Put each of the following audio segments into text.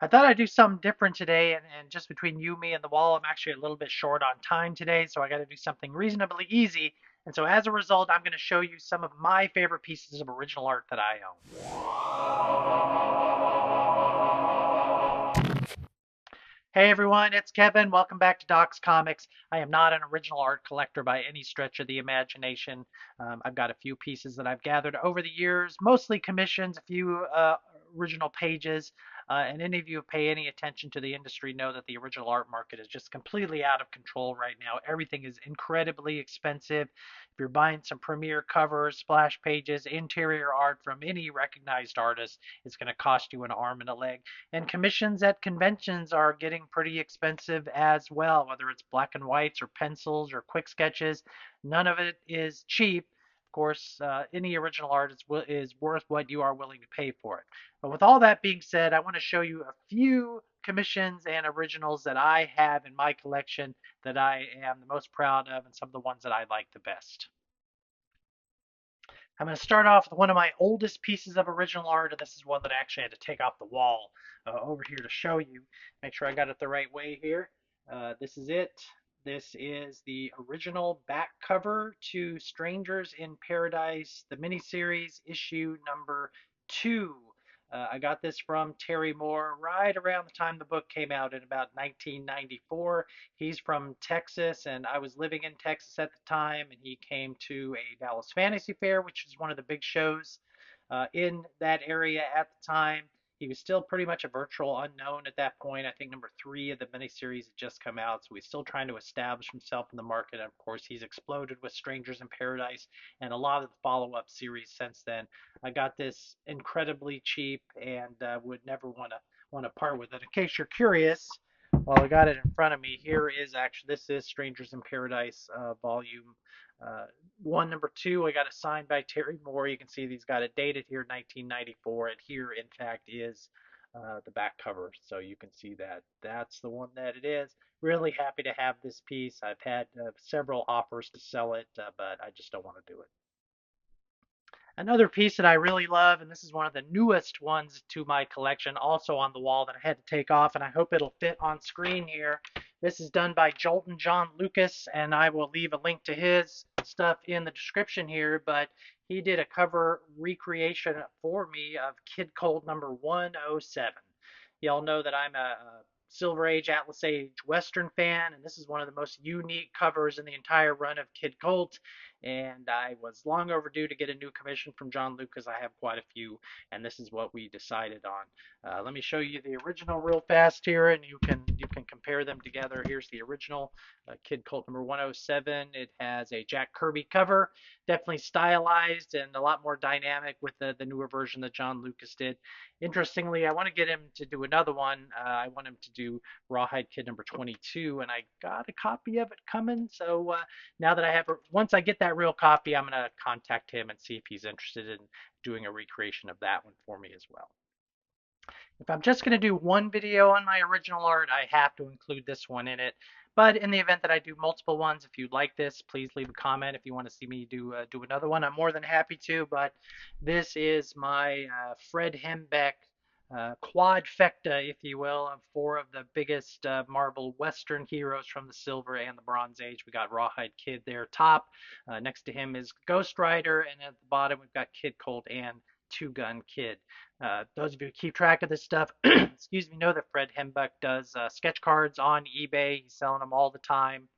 I thought I'd do something different today, and just between you, me, and the wall, I'm actually a little bit short on time today, so I got to do something reasonably easy. And so as a result, I'm going to show you some of my favorite pieces of original art that I own. Hey everyone, it's Kevin. Welcome back to Doc's Comics. I am not an original art collector by any stretch of the imagination. I've got a few pieces that I've gathered over the years, mostly commissions, a few original pages. And any of you who pay any attention to the industry know that the original art market is just completely out of control right now. Everything is incredibly expensive. If you're buying some premier covers, splash pages, interior art from any recognized artist, it's going to cost you an arm and a leg. And commissions at conventions are getting pretty expensive as well, whether it's black and whites or pencils or quick sketches. None of it is cheap. Of course, any original art is worth what you are willing to pay for it. But with all that being said, I want to show you a few commissions and originals that I have in my collection that I am the most proud of and some of the ones that I like the best. I'm going to start off with one of my oldest pieces of original art, and this is one that I actually had to take off the wall over here to show you. Make sure I got it the right way here. This is it. This is the original back cover to Strangers in Paradise, the miniseries issue number 2. I got this from Terry Moore right around the time the book came out in about 1994. He's from Texas, and I was living in Texas at the time, and he came to a Dallas Fantasy Fair, which is one of the big shows in that area at the time. He was still pretty much a virtual unknown at that point. I think number 3 of the miniseries had just come out, so he's still trying to establish himself in the market. And of course, he's exploded with Strangers in Paradise and a lot of the follow-up series since then. I got this incredibly cheap and would never want to part with it. In case you're curious, well, I got it in front of me. Here is actually this is Strangers in Paradise volume uh, 1, number 2. I got it signed by Terry Moore. You can see he's got it dated here 1994, and here in fact is the back cover. So you can see that that's the one that it is. Really happy to have this piece. I've had several offers to sell it, but I just don't want to do it. Another piece that I really love, and this is one of the newest ones to my collection, also on the wall that I had to take off, and I hope it'll fit on screen here. This is done by Jolton John Lucas, and I will leave a link to his stuff in the description here, but he did a cover recreation for me of Kid Colt number 107. Y'all know that I'm a Silver Age, Atlas Age Western fan, and this is one of the most unique covers in the entire run of Kid Colt, and I was long overdue to get a new commission from John Lucas. I have quite a few, and this is what we decided on. Let me show you the original real fast here, and you can compare them together. Here's the original Kid Colt number 107. It has a Jack Kirby cover, definitely stylized and a lot more dynamic with the newer version that John Lucas did. Interestingly, I want to get him to do another one. I want him to do Rawhide Kid number 22, and I got a copy of it coming. So now that I have, once I get that real copy, I'm going to contact him and see if he's interested in doing a recreation of that one for me as well. If I'm just going to do one video on my original art, I have to include this one in it. But in the event that I do multiple ones, if you like this, please leave a comment. If you want to see me do another one, I'm more than happy to. But this is my Fred Hembeck quadfecta, if you will, of 4 of the biggest Marvel Western heroes from the Silver and the Bronze Age. We got Rawhide Kid there top. Next to him is Ghost Rider, and at the bottom we've got Kid Colt and Two Gun Kid. Those of you who keep track of this stuff, excuse me, know that Fred Hembeck does sketch cards on eBay. He's selling them all the time.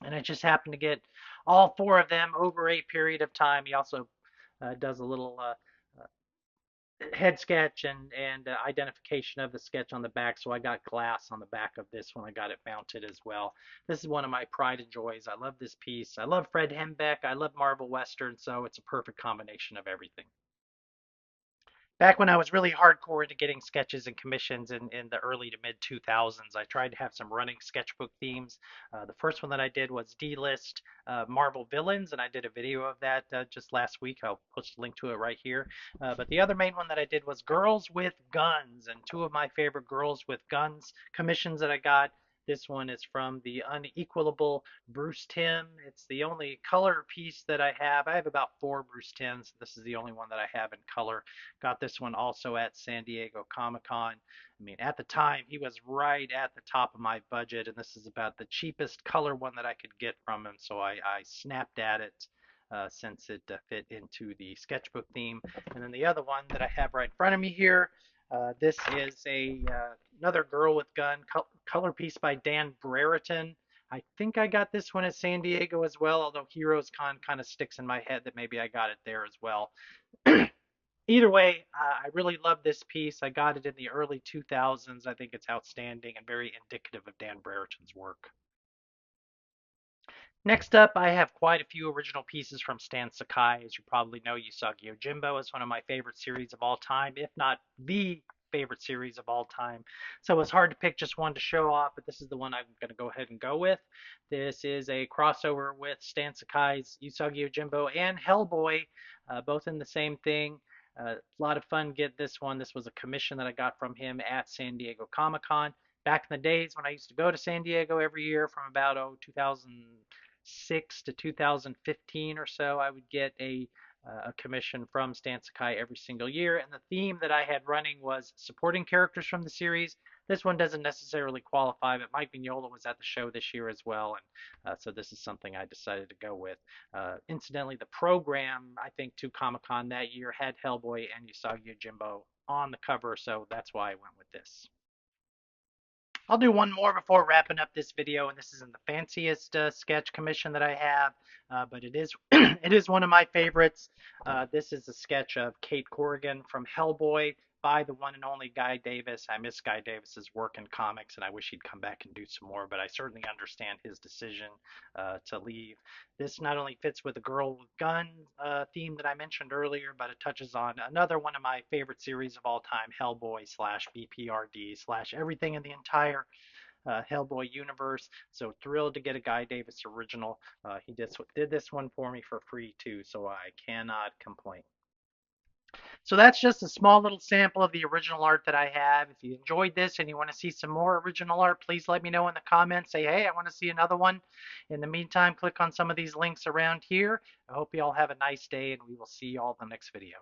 And I just happened to get all 4 of them over a period of time. He also does a little head sketch and identification of the sketch on the back. So I got glass on the back of this when I got it mounted as well. This is one of my pride and joys. I love this piece. I love Fred Hembeck. I love Marvel Western, so it's a perfect combination of everything. Back when I was really hardcore into getting sketches and commissions in the early to mid 2000s, I tried to have some running sketchbook themes. The first one that I did was D-list Marvel villains, and I did a video of that just last week. I'll post a link to it right here. But the other main one that I did was girls with guns, and 2 of my favorite girls with guns commissions that I got. This one is from the Unequalable Bruce Tim. It's the only color piece that I have. I have about 4 Bruce Tims. This is the only one that I have in color. Got this one also at San Diego Comic-Con. I mean, at the time, he was right at the top of my budget, and this is about the cheapest color one that I could get from him, so I snapped at it since it fit into the sketchbook theme. And then the other one that I have right in front of me here, this is another Girl with Gun color piece by Dan Brereton. I think I got this one at San Diego as well, although Heroes Con kind of sticks in my head that maybe I got it there as well. Either way, I really love this piece. I got it in the early 2000s. I think it's outstanding and very indicative of Dan Brereton's work. Next up, I have quite a few original pieces from Stan Sakai. As you probably know, Usagi Yojimbo is one of my favorite series of all time, if not the favorite series of all time. So it's hard to pick just one to show off, but this is the one I'm going to go ahead and go with. This is a crossover with Stan Sakai's Usagi Yojimbo and Hellboy, both in the same thing. A lot of fun get this one. This was a commission that I got from him at San Diego Comic Con. Back in the days when I used to go to San Diego every year from about 2006 to 2015 or so, I would get a commission from Stan Sakai every single year. And the theme that I had running was supporting characters from the series. This one doesn't necessarily qualify, but Mike Mignola was at the show this year as well. And so this is something I decided to go with. Incidentally, the program, I think, to Comic Con that year had Hellboy and Usagi Yojimbo on the cover, so that's why I went with this. I'll do one more before wrapping up this video, and this isn't the fanciest sketch commission that I have, but it is it is one of my favorites. This is a sketch of Kate Corrigan from Hellboy by the one and only Guy Davis. I miss Guy Davis's work in comics, and I wish he'd come back and do some more, but I certainly understand his decision to leave. This not only fits with the Girl with Gun theme that I mentioned earlier, but it touches on another one of my favorite series of all time, Hellboy slash BPRD slash everything in the entire Hellboy universe. So thrilled to get a Guy Davis original. He did this one for me for free too, so I cannot complain. So that's just a small little sample of the original art that I have. If you enjoyed this and you want to see some more original art, please let me know in the comments. Say, hey, I want to see another one. In the meantime, click on some of these links around here. I hope you all have a nice day, and we will see you all in the next video.